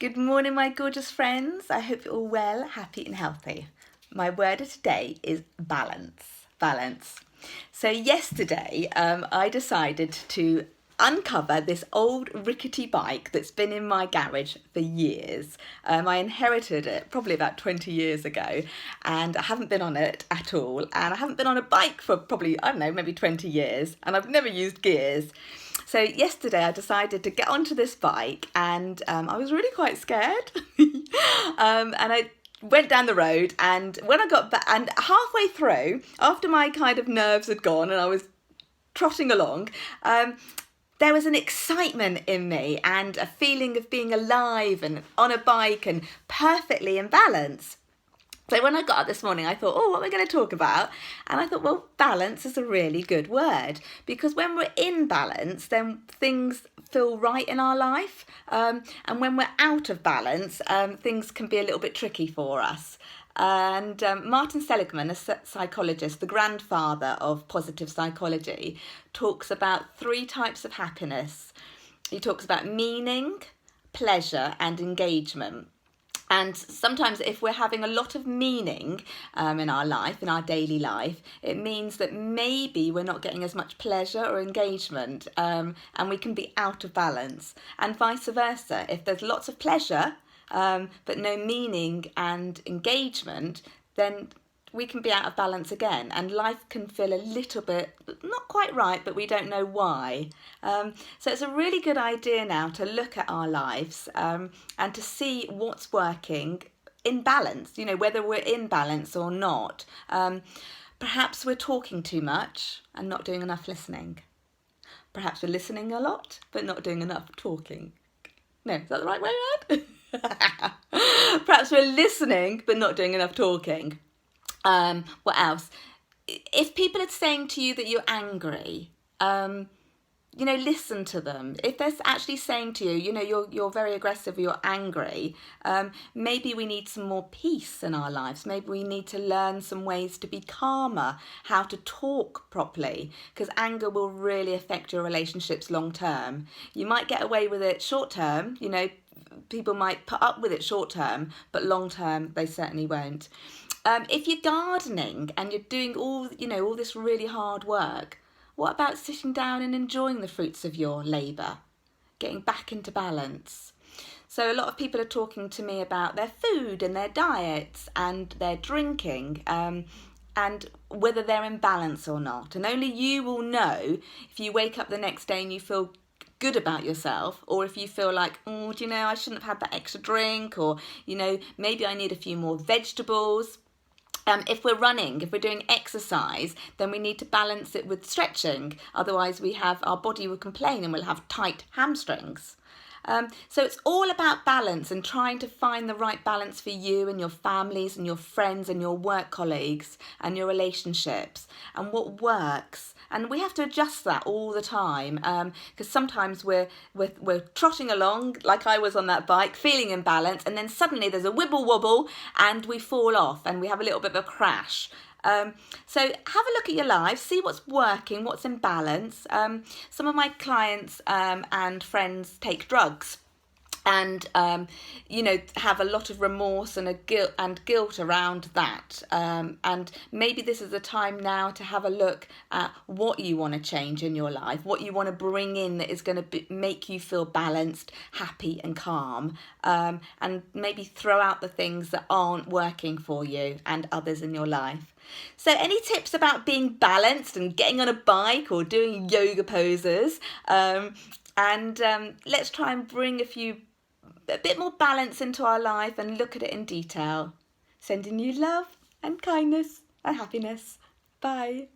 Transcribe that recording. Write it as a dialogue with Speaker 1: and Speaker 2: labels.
Speaker 1: Good morning, my gorgeous friends. I hope you're all well, happy, and healthy. My word of today is balance. Balance. So, yesterday, I decided to uncover this old rickety bike that's been in my garage for years. I inherited it probably about 20 years ago, and I haven't been on it at all. And I haven't been on a bike for probably, I don't know, maybe 20 years, and I've never used gears. So yesterday I decided to get onto this bike, and I was really quite scared. And I went down the road, and when I got back, and halfway through, after my kind of nerves had gone and I was trotting along, there was an excitement in me and a feeling of being alive and on a bike and perfectly in balance. So when I got up this morning, I thought, what am I going to talk about? And I thought, well, balance is a really good word, because when we're in balance, then things feel right in our life. And when we're out of balance, things can be a little bit tricky for us. And Martin Seligman, a psychologist, the grandfather of positive psychology, talks about 3 types of happiness. He talks about meaning, pleasure, and engagement. And sometimes if we're having a lot of meaning in our life, in our daily life, it means that maybe we're not getting as much pleasure or engagement, and we can be out of balance. And vice versa, if there's lots of pleasure but no meaning and engagement, then we can be out of balance again, and life can feel a little bit not quite right, but we don't know why. So it's a really good idea now to look at our lives and to see what's working in balance, whether we're in balance or not. Perhaps we're talking too much and not doing enough listening. Perhaps we're listening a lot but not doing enough talking. No, is that the right way around? Perhaps we're listening but not doing enough talking. What else? If people are saying to you that you're angry, listen to them. If they're actually saying to you, you're very aggressive, you're angry, maybe we need some more peace in our lives. Maybe we need to learn some ways to be calmer, how to talk properly, because anger will really affect your relationships long term. You might get away with it short term, people might put up with it short term, but long term they certainly won't. If you're gardening and you're doing all this really hard work, what about sitting down and enjoying the fruits of your labour, getting back into balance? So a lot of people are talking to me about their food and their diets and their drinking, and whether they're in balance or not. And only you will know if you wake up the next day and you feel good about yourself, or if you feel like, I shouldn't have had that extra drink, or, maybe I need a few more vegetables. If we're running, if we're doing exercise, then we need to balance it with stretching. Otherwise, our body will complain and we'll have tight hamstrings. So it's all about balance and trying to find the right balance for you and your families and your friends and your work colleagues and your relationships and what works. And we have to adjust that all the time, because sometimes we're trotting along like I was on that bike, feeling in balance, and then suddenly there's a wibble wobble and we fall off and we have a little bit of a crash. So have a look at your lives, see what's working, what's in balance. Some of my clients and friends take drugs and have a lot of remorse and guilt around that, and maybe this is the time now to have a look at what you want to change in your life, what you want to bring in that is going to make you feel balanced, happy and calm, and maybe throw out the things that aren't working for you and others in your life. So any tips about being balanced and getting on a bike or doing yoga poses, and let's try and bring a bit more balance into our life and look at it in detail. Sending you love and kindness and happiness. Bye.